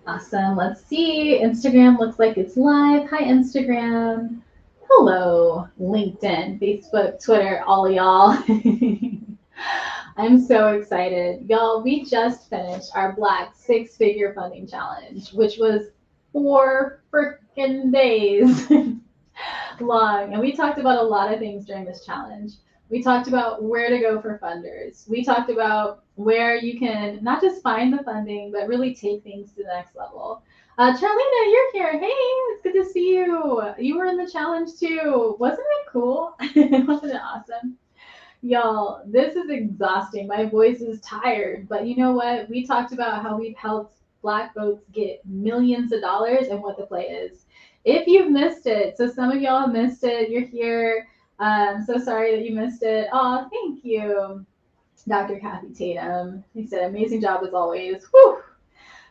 Awesome. Let's see. Instagram looks like it's live. Hi, Instagram. Hello, LinkedIn, Facebook, Twitter, all y'all. I'm so excited. Y'all, we just finished our Black Six Figure Funding Challenge, which was 4 freaking days long. And we talked about a lot of things during this challenge. We talked about where to go for funders. We talked about where you can not just find the funding, but really take things to the next level. Charlena, you're here. Hey, it's good to see you. You were in the challenge too. Wasn't it cool? Wasn't it awesome? Y'all, this is exhausting. My voice is tired. But you know what? We talked about how we've helped Black folks get millions of dollars and what the play is. If you've missed it, so some of y'all have missed it, you're here. So sorry that you missed it. Oh, thank you, Dr. Kathy Tatum. He said, amazing job as always. Whew.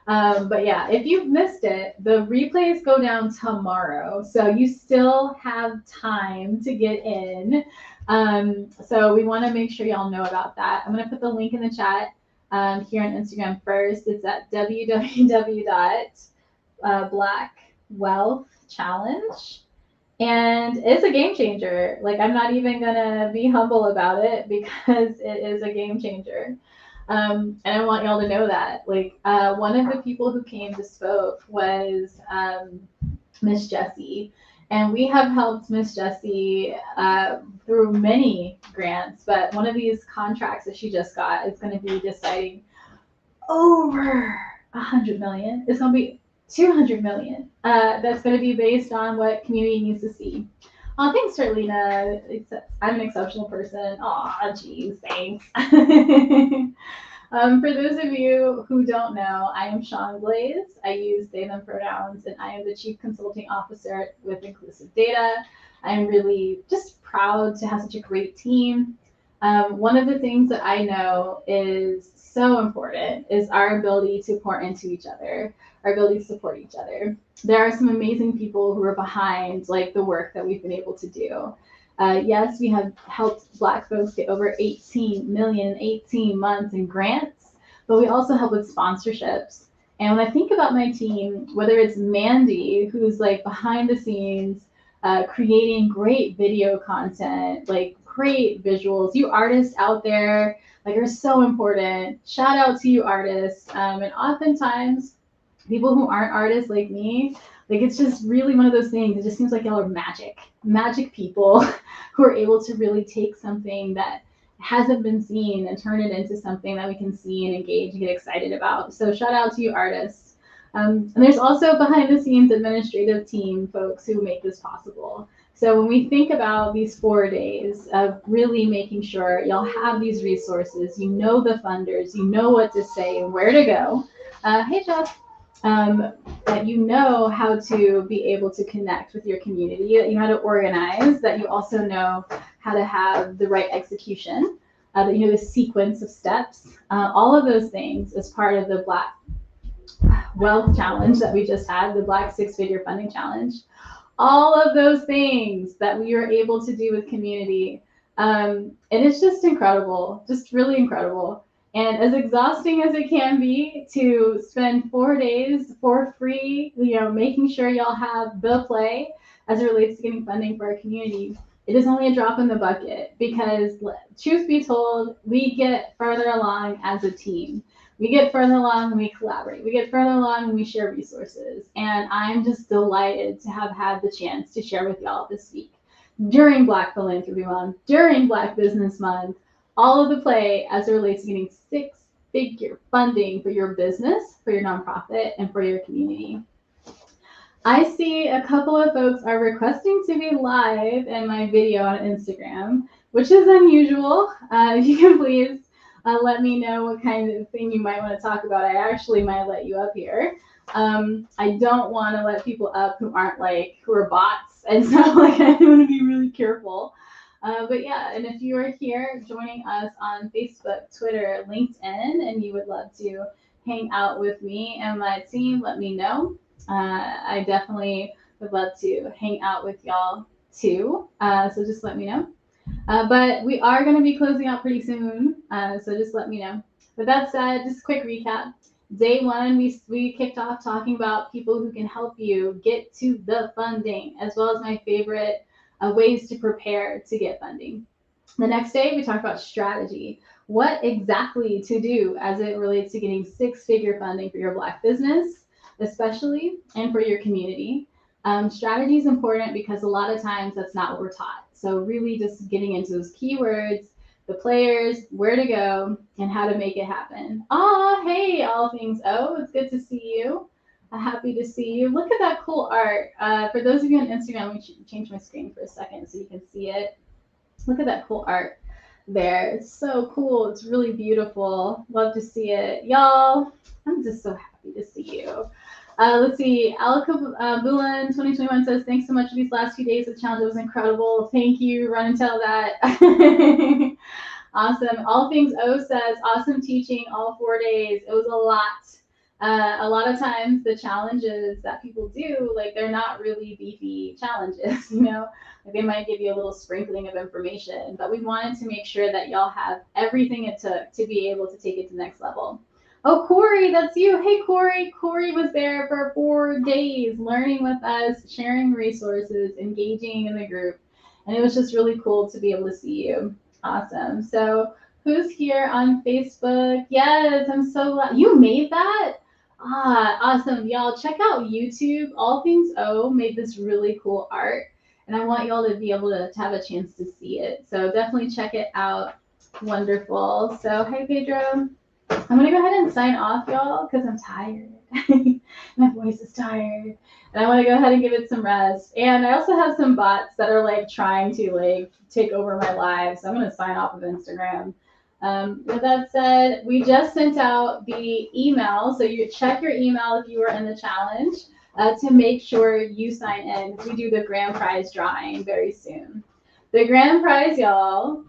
But yeah, if you've missed it, the replays go down tomorrow. So you still have time to get in. So we want to make sure y'all know about that. I'm going to put the link in the chat here on Instagram first. It's at www.blackwealthchallenge. And it's a game changer. Like, I'm not even going to be humble about it because it is a game changer. And I want y'all to know that. Like, one of the people who came to spoke was Miss Jessie. And we have helped Miss Jessie through many grants, but one of these contracts that she just got is going to be deciding over 100 million. It's going to be 200 million. That's going to be based on what community needs to see. Oh, thanks, Charlena. I'm an exceptional person. Oh, geez, thanks. For those of you who don't know, I am Sean Blaze. I use they, them pronouns, and I am the Chief Consulting Officer with Inclusive Data. I'm really just proud to have such a great team. One of the things that I know is so important is our ability to pour into each other, our ability to support each other. There are some amazing people who are behind like the work that we've been able to do. Yes, we have helped Black folks get over 18 million in 18 months in grants, but we also help with sponsorships. And when I think about my team, whether it's Mandy, who's like behind the scenes, creating great video content, like great visuals, you artists out there, like are so important. Shout out to you artists. And oftentimes, people who aren't artists like me, like it's just really one of those things. It just seems like y'all are magic people who are able to really take something that hasn't been seen and turn it into something that we can see and engage and get excited about. So shout out to you artists. And there's also behind the scenes administrative team folks who make this possible. So when we think about these 4 days of really making sure y'all have these resources, you know the funders, you know what to say and where to go. Hey, Jeff. That you know how to be able to connect with your community, that you know how to organize, that you also know how to have the right execution, that you know the sequence of steps. All of those things as part of the Black Wealth Challenge that we just had, the Black Six Figure Funding Challenge. All of those things that we were able to do with community. And it's just incredible, just really incredible. And as exhausting as it can be to spend 4 days for free, you know, making sure y'all have the play as it relates to getting funding for our community, it is only a drop in the bucket because, truth be told, we get further along as a team. We get further along when we collaborate. We get further along when we share resources. And I'm just delighted to have had the chance to share with y'all this week during Black Philanthropy Month, during Black Business Month, all of the play as it relates to getting six-figure funding for your business, for your nonprofit, and for your community. I see a couple of folks are requesting to be live in my video on Instagram, which is unusual. If you can please let me know what kind of thing you might want to talk about. I actually might let you up here. I don't want to let people up who aren't like, who are bots. And so like I want to be really careful. But yeah, and if you are here joining us on Facebook, Twitter, LinkedIn, and you would love to hang out with me and my team, let me know. I definitely would love to hang out with y'all too. So just let me know. But we are going to be closing out pretty soon. So just let me know. With that said, just a quick recap. Day one, we kicked off talking about people who can help you get to the funding, as well as my favorite ways to prepare to get funding. The next day, we talked about strategy. What exactly to do as it relates to getting six-figure funding for your Black business, especially, and for your community. Strategy is important because a lot of times that's not what we're taught. So, really, just getting into those keywords, the players, where to go, and how to make it happen. Ah, hey, all things O, it's good to see you. Happy to see you. Look at that cool art. For those of you on Instagram, let me change my screen for a second so you can see it. Look at that cool art there. It's so cool. It's really beautiful. Love to see it. Y'all, I'm just so happy to see you. Let's see. Alka Bulan 2021 says, thanks so much for these last few days of the challenge. It was incredible. Thank you. Run and tell that. Awesome. All Things O says, awesome teaching all 4 days. It was a lot. A lot of times the challenges that people do, like they're not really beefy challenges, you know, like they might give you a little sprinkling of information, but we wanted to make sure that y'all have everything it took to be able to take it to the next level. Oh, Corey, that's you. Hey, Corey. Corey was there for 4 days learning with us, sharing resources, engaging in the group. And it was just really cool to be able to see you. Awesome. So who's here on Facebook? Yes, I'm so glad. You made that? Ah, awesome. Y'all check out YouTube. All Things O made this really cool art. And I want y'all to be able to have a chance to see it. So definitely check it out. Wonderful. So, hey, Pedro. I'm going to go ahead and sign off, y'all, because I'm tired. My voice is tired. And I want to go ahead and give it some rest. And I also have some bots that are like trying to like take over my live. So I'm going to sign off of Instagram. With that said, we just sent out the email. So you check your email if you were in the challenge to make sure you sign in. We do the grand prize drawing very soon. The grand prize, y'all,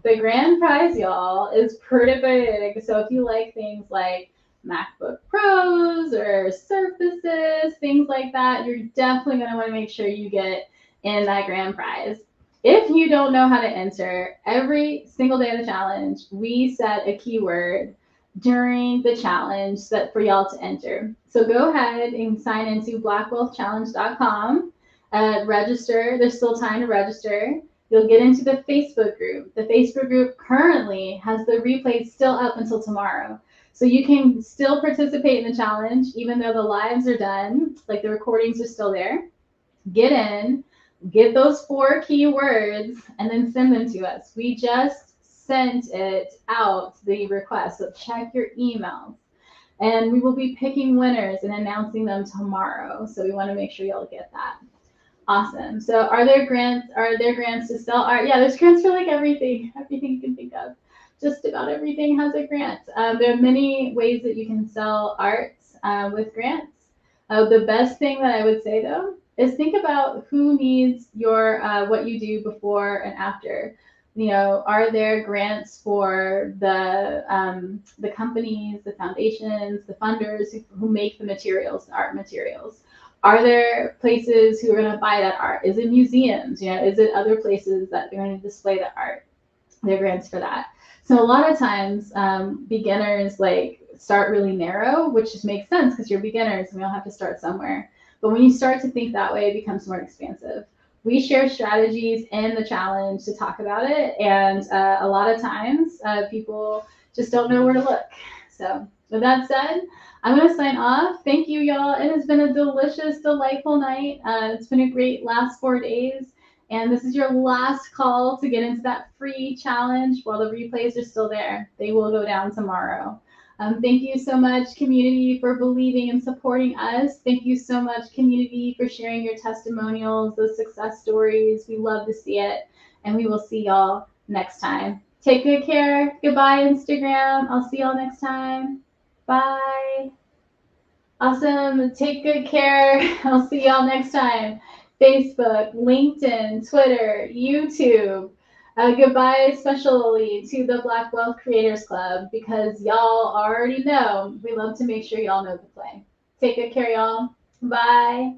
is pretty big. So if you like things like MacBook Pros or Surfaces, things like that, you're definitely going to want to make sure you get in that grand prize. If you don't know how to enter, every single day of the challenge, we set a keyword during the challenge that for y'all to enter. So go ahead and sign into blackwealthchallenge.com, register. There's still time to register. You'll get into the Facebook group. The Facebook group currently has the replays still up until tomorrow. So you can still participate in the challenge, even though the lives are done, like the recordings are still there. Get in, get those 4 keywords, and then send them to us. We just sent it out, the request, so check your emails. And we will be picking winners and announcing them tomorrow. So we want to make sure y'all get that. Awesome. So are there grants to sell art? Yeah, there's grants for like everything you can think of. Just about everything has a grant. There are many ways that you can sell art with grants. The best thing that I would say though is think about who needs your what you do before and after. You know, are there grants for the companies, the foundations, the funders who make the materials, the art materials? Are there places who are going to buy that art? Is it museums? You know, is it other places that they're going to display the art? There are grants for that. So a lot of times beginners like start really narrow, which just makes sense because you're beginners and we all have to start somewhere. But when you start to think that way, it becomes more expansive. We share strategies in the challenge to talk about it. And a lot of times people just don't know where to look. So with that said, I'm going to sign off. Thank you, y'all. It has been a delicious, delightful night. It's been a great last 4 days. And this is your last call to get into that free challenge while the replays are still there. They will go down tomorrow. Thank you so much, community, for believing and supporting us. Thank you so much, community, for sharing your testimonials, those success stories. We love to see it. And we will see y'all next time. Take good care. Goodbye, Instagram. I'll see y'all next time. Bye. Awesome. Take good care. I'll see y'all next time. Facebook, LinkedIn, Twitter, YouTube. Goodbye, especially to the Black Wealth Creators Club, because y'all already know we love to make sure y'all know the play. Take good care, y'all. Bye.